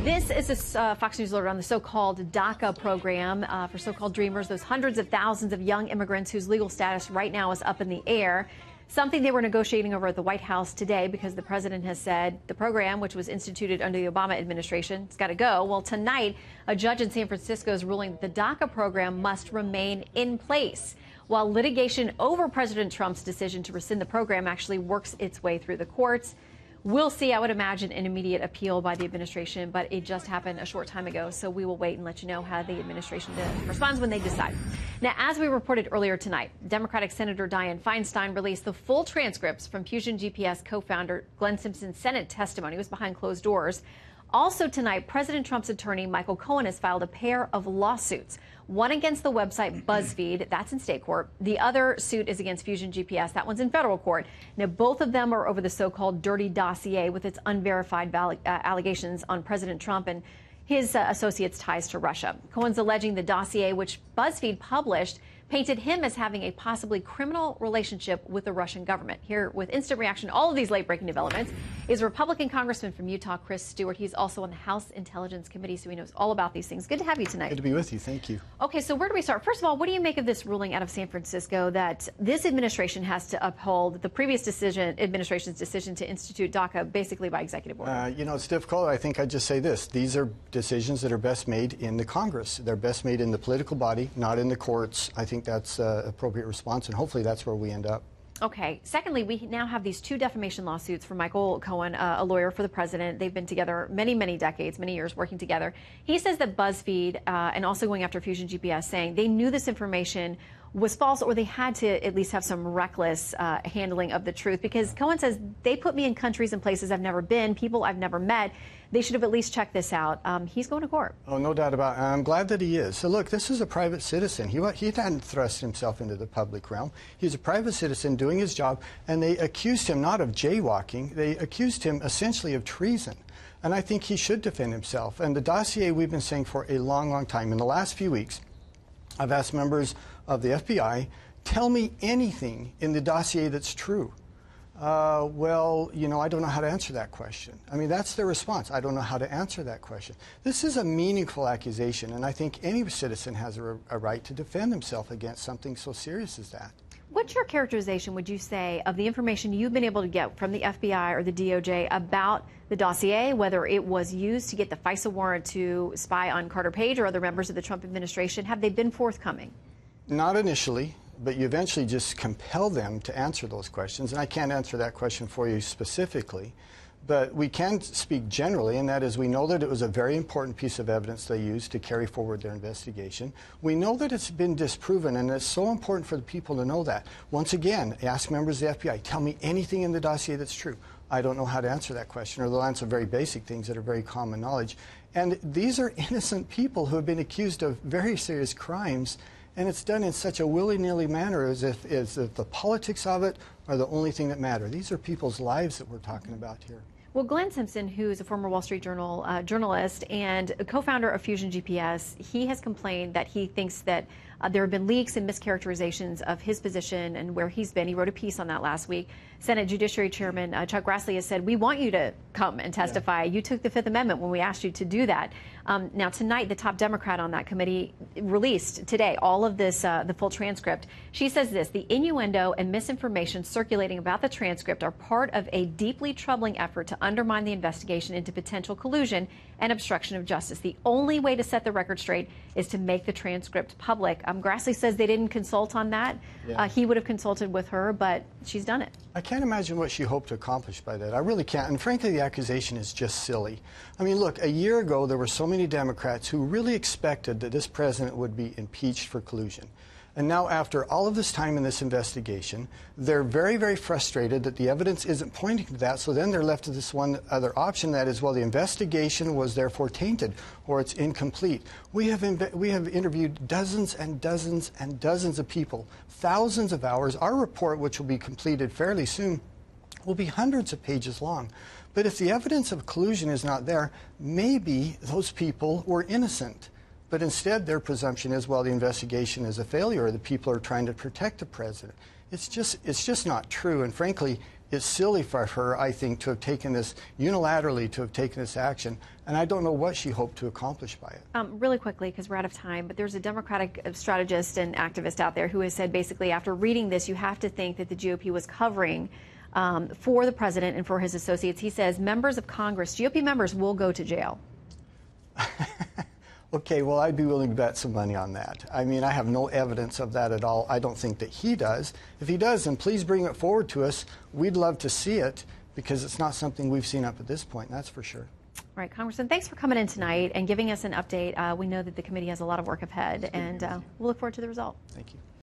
This is a Fox News alert on the so-called DACA program for so-called dreamers, those hundreds of thousands of young immigrants whose legal status right now is up in the air. Something they were negotiating over at the White House today because the president has said the program, which was instituted under the Obama administration, has got to go. Well, tonight, a judge in San Francisco is ruling that the DACA program must remain in place, while litigation over President Trump's decision to rescind the program actually works its way through the courts. We'll see, I would imagine, an immediate appeal by the administration, but it just happened a short time ago, so we will wait and let you know how the administration responds when they decide. Now, as we reported earlier tonight, Democratic Senator Dianne Feinstein released the full transcripts from Fusion GPS co-founder Glenn Simpson's Senate testimony. It was behind closed doors. Also tonight, President Trump's attorney, Michael Cohen, has filed a pair of lawsuits. One against the website BuzzFeed, that's in state court. The other suit is against Fusion GPS, that one's in federal court. Now, both of them are over the so-called dirty dossier with its unverified allegations on President Trump and his associates' ties to Russia. Cohen's alleging the dossier, which BuzzFeed published, painted him as having a possibly criminal relationship with the Russian government. Here with instant reaction to all of these late-breaking developments is Republican Congressman from Utah, Chris Stewart. He's also on the House Intelligence Committee, so he knows all about these things. Good to have you tonight. Good to be with you. Thank you. Okay, so where do we start? First of all, what do you make of this ruling out of San Francisco that this administration has to uphold the previous administration's decision to institute DACA basically by executive order? You know, it's difficult. I think I'd just say this. These are decisions that are best made in the Congress. They're best made in the political body, not in the courts. I think that's an appropriate response, and hopefully that's where we end up. Okay. Secondly, we now have these two defamation lawsuits for Michael Cohen, a lawyer for the president. They've been together many, many decades, many years working together. He says that BuzzFeed and also going after Fusion GPS, saying they knew this information was false, or they had to at least have some reckless handling of the truth, because Cohen says they put me in countries and places I've never been, people I've never met. They should have at least checked this out. He's going to court. Oh, no doubt about it. I'm glad that he is. So, look, this is a private citizen. He hadn't thrust himself into the public realm. He's a private citizen doing his job, and they accused him not of jaywalking. They accused him essentially of treason. And I think he should defend himself. And the dossier we've been saying for a long, long time. In the last few weeks, I've asked members of the FBI, tell me anything in the dossier that's true. Well, you know, I don't know how to answer that question. I mean, that's their response. I don't know how to answer that question. This is a meaningful accusation, and I think any citizen has a right to defend himself against something so serious as that. What's your characterization, would you say, of the information you've been able to get from the FBI or the DOJ about the dossier, whether it was used to get the FISA warrant to spy on Carter Page or other members of the Trump administration? Have they been forthcoming? Not initially, but you eventually just compel them to answer those questions. And I can't answer that question for you specifically, but we can speak generally, and that is we know that it was a very important piece of evidence they used to carry forward their investigation. We know that it's been disproven, and it's so important for the people to know that. Once again, ask members of the FBI, tell me anything in the dossier that's true. I don't know how to answer that question, or they'll answer very basic things that are very common knowledge. And these are innocent people who have been accused of very serious crimes, and it's done in such a willy-nilly manner as if the politics of it are the only thing that matter. These are people's lives that we're talking about here. Well, Glenn Simpson, who is a former Wall Street Journal journalist and a co-founder of Fusion GPS, he has complained that he thinks that there have been leaks and mischaracterizations of his position and where he's been. He wrote a piece on that last week. Senate Judiciary Chairman Chuck Grassley has said, we want you to come and testify. Yeah. You took the Fifth Amendment when we asked you to do that. Now, tonight, the top Democrat on that committee released today all of this, the full transcript. She says this: the innuendo and misinformation circulating about the transcript are part of a deeply troubling effort to undermine the investigation into potential collusion and obstruction of justice. The only way to set the record straight is to make the transcript public. Grassley says they didn't consult on that. Yeah. He would have consulted with her, but she's done it. I can't imagine what she hoped to accomplish by that. I really can't. And frankly, the accusation is just silly. I mean, look, a year ago, there were so many Democrats who really expected that this president would be impeached for collusion. And now, after all of this time in this investigation, they're very, very frustrated that the evidence isn't pointing to that. So then they're left with this one other option, that is, well, the investigation was therefore tainted or it's incomplete. We have interviewed dozens and dozens and dozens of people, thousands of hours. Our report, which will be completed fairly soon, will be hundreds of pages long. But if the evidence of collusion is not there, maybe those people were innocent. But instead, their presumption is, well, the investigation is a failure, or the people are trying to protect the president. It's just not true. And frankly, It's silly for her, I think, to have taken this unilaterally, to have taken this action, and I don't know what she hoped to accomplish by it. Really quickly, because we're out of time, but there's a Democratic strategist and activist out there who has said basically after reading this, you have to think that the GOP was covering for the president and for his associates. He says members of Congress, GOP members, will go to jail. Okay, well, I'd be willing to bet some money on that. I mean, I have no evidence of that at all. I don't think that he does. If he does, then please bring it forward to us. We'd love to see it because it's not something we've seen up at this point, that's for sure. All right, Congressman, thanks for coming in tonight and giving us an update. We know that the committee has a lot of work ahead, and we'll look forward to the result. Thank you.